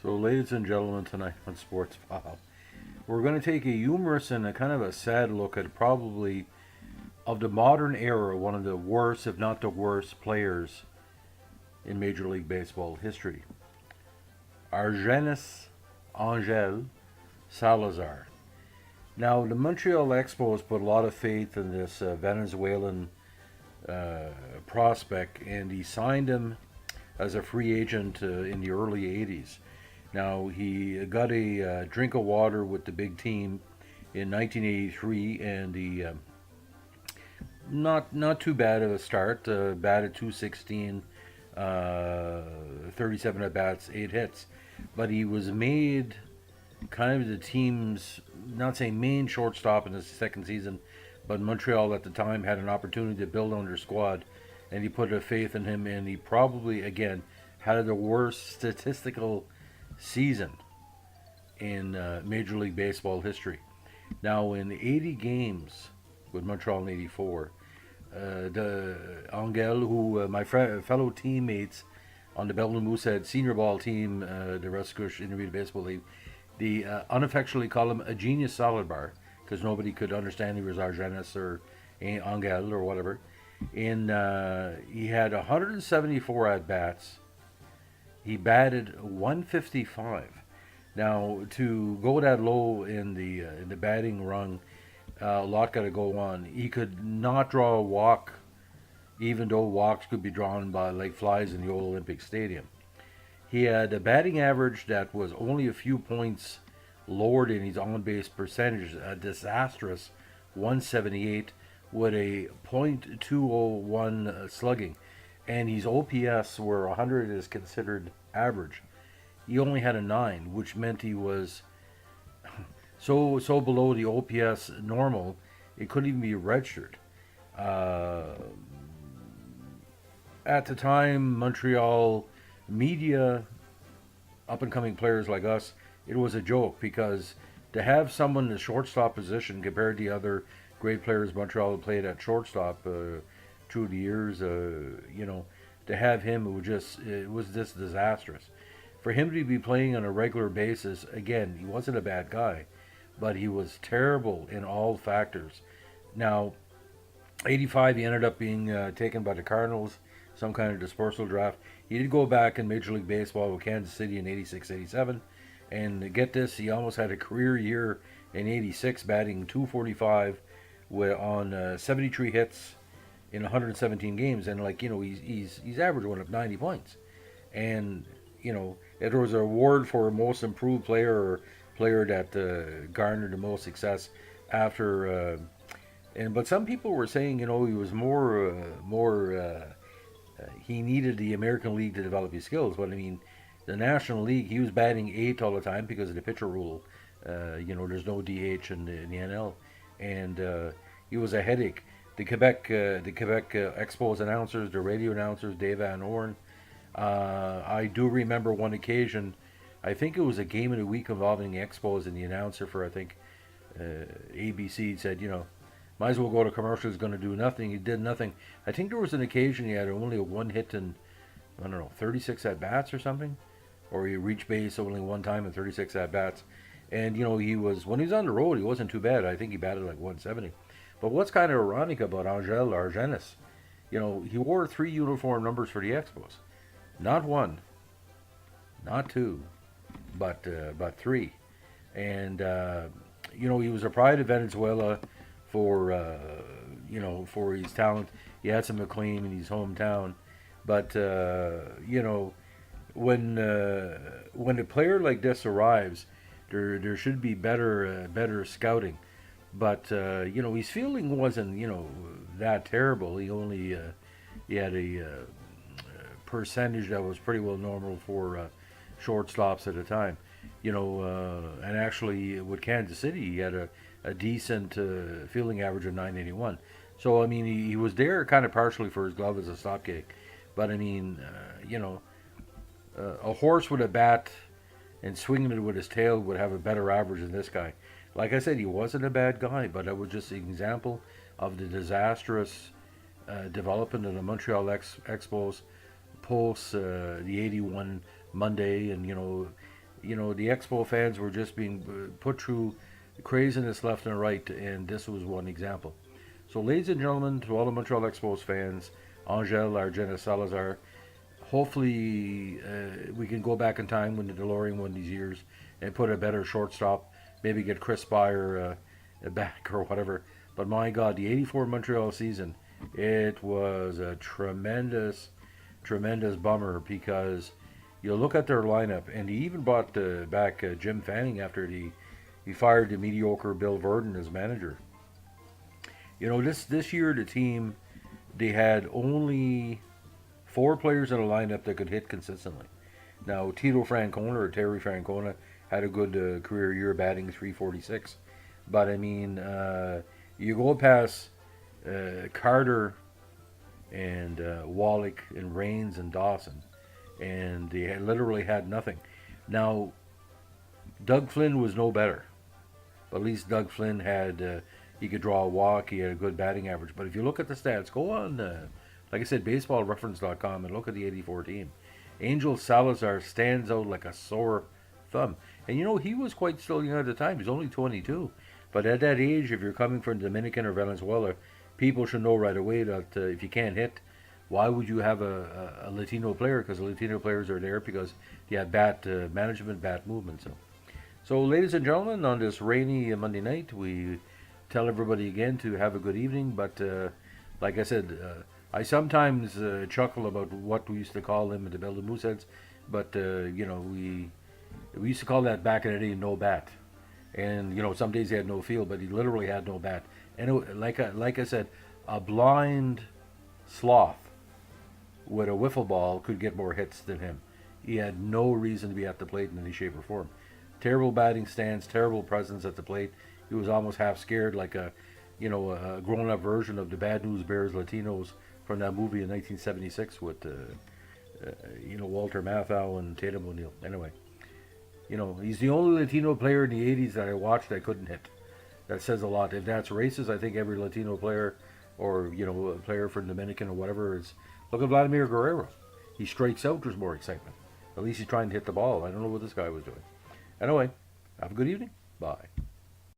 So, ladies and gentlemen, tonight on Sports File, we're going to take a humorous and a kind of a sad look at probably of the modern era one of the worst, if not the worst, players in Major League Baseball history. Argenis Angel Salazar. Now, the Montreal Expo has put a lot of faith in this Venezuelan prospect, and he signed him as a free agent in the early 80s. Now, he got a drink of water with the big team in 1983, and he not too bad of a start. Batted 216, 37 at bats, 8 hits, but he was made kind of the team's, not saying main shortstop in the second season, but Montreal at the time had an opportunity to build on their squad, and he put a faith in him, and he probably again had the worst statistical season in Major League Baseball history. Now, in 80 games with Montreal in '84, the Angel, who my fellow teammates on the Belleville Moosehead senior ball team, the Rescush Intermediate Baseball League, they unaffectionately call him a genius salad bar because nobody could understand he was Argenis or Angel or whatever. And he had 174 at bats. He batted 155. Now, to go that low in the batting rung, a lot got to go on. He could not draw a walk, even though walks could be drawn by like flies in the old Olympic Stadium. He had a batting average that was only a few points lower than his on-base percentage, a disastrous 178 with a .201 slugging, and his OPS where 100 is considered average. He only had a 9, which meant he was so below the OPS normal, it couldn't even be registered. Uh, at the time, Montreal media, up and coming players like us, it was a joke because to have someone in the shortstop position compared to the other great players Montreal had played at shortstop through the years, to have him, it was just disastrous. For him to be playing on a regular basis, again, he wasn't a bad guy, but he was terrible in all factors. Now, 85, he ended up being taken by the Cardinals, some kind of dispersal draft. He did go back in Major League Baseball with Kansas City in 86, 87. And get this, he almost had a career year in 86, batting 245 on 73 hits in 117 games. And, he's average went up 90 points. And, it was an award for most improved player or player that garnered the most success after. But some people were saying, he was he needed the American League to develop his skills. But I mean, the National League, he was batting 8th all the time because of the pitcher rule. There's no DH in the NL, and he was a headache. The Quebec Expos announcers, the radio announcers, Dave Van Horn. I do remember one occasion. I think it was a game of the week involving the Expos, and the announcer for ABC said, might as well go to commercial. He's going to do nothing. He did nothing. I think there was an occasion he had only a 1 hit in, I don't know, 36 at bats or something, or he reached base only one time in 36 at bats. And when he was on the road, he wasn't too bad. I think he batted like 170. But what's kind of ironic about Angel Argenis, he wore 3 uniform numbers for the Expos, not 1, not 2, but 3. And he was a pride of Venezuela for for his talent. He had some acclaim in his hometown, but when a player like this arrives, there should be better scouting. But his fielding wasn't that terrible. He had a percentage that was pretty well normal for shortstops at the time. And actually with Kansas City, he had a decent fielding average of 981. So I mean, he was there kind of partially for his glove as a stopgap. But I mean, a horse with a bat and swinging it with his tail would have a better average than this guy. Like I said, he wasn't a bad guy, but that was just an example of the disastrous development of the Montreal Expos post the '81 Monday, and the Expo fans were just being put through craziness left and right, and this was one example. So, ladies and gentlemen, to all the Montreal Expos fans, Angel, Argena, Salazar, hopefully we can go back in time when the DeLorean won these years and put a better shortstop, maybe get Chris Speier back or whatever. But my God, the '84 Montreal season, it was a tremendous, tremendous bummer because you look at their lineup, and he even brought back Jim Fanning after he fired the mediocre Bill Verdon as manager. This year the team, they had only four players in a lineup that could hit consistently. Now Tito Francona or Terry Francona had a good career year, batting 346. But I mean, you go past Carter and Wallach and Raines and Dawson, and they literally had nothing. Now Doug Flynn was no better, but at least Doug Flynn had he could draw a walk. He had a good batting average. But if you look at the stats, go on, like I said, baseballreference.com and look at the '84 team. Angel Salazar stands out like a sore thumb. And he was quite still young at the time. He's only 22. But at that age, if you're coming from Dominican or Venezuela, people should know right away that if you can't hit, why would you have a Latino player? Because the Latino players are there because you have bat management, bat movement. So, ladies and gentlemen, on this rainy Monday night, we tell everybody again to have a good evening. But like I said, I sometimes chuckle about what we used to call them at the Belle de Mooseheads, but we used to call that back in the day no bat. And some days he had no field, but he literally had no bat. And like I said, a blind sloth with a wiffle ball could get more hits than him. He had no reason to be at the plate in any shape or form. Terrible batting stance, terrible presence at the plate. He was almost half scared, like a grown-up version of the Bad News Bears Latinos from that movie in 1976 with Walter Matthau and Tatum O'Neal. Anyway, he's the only Latino player in the '80s that I watched that couldn't hit. That says a lot. If that's racist, I think every Latino player or a player from Dominican or whatever is. Look at Vladimir Guerrero. He strikes out. There's more excitement. At least he's trying to hit the ball. I don't know what this guy was doing. Anyway, have a good evening. Bye.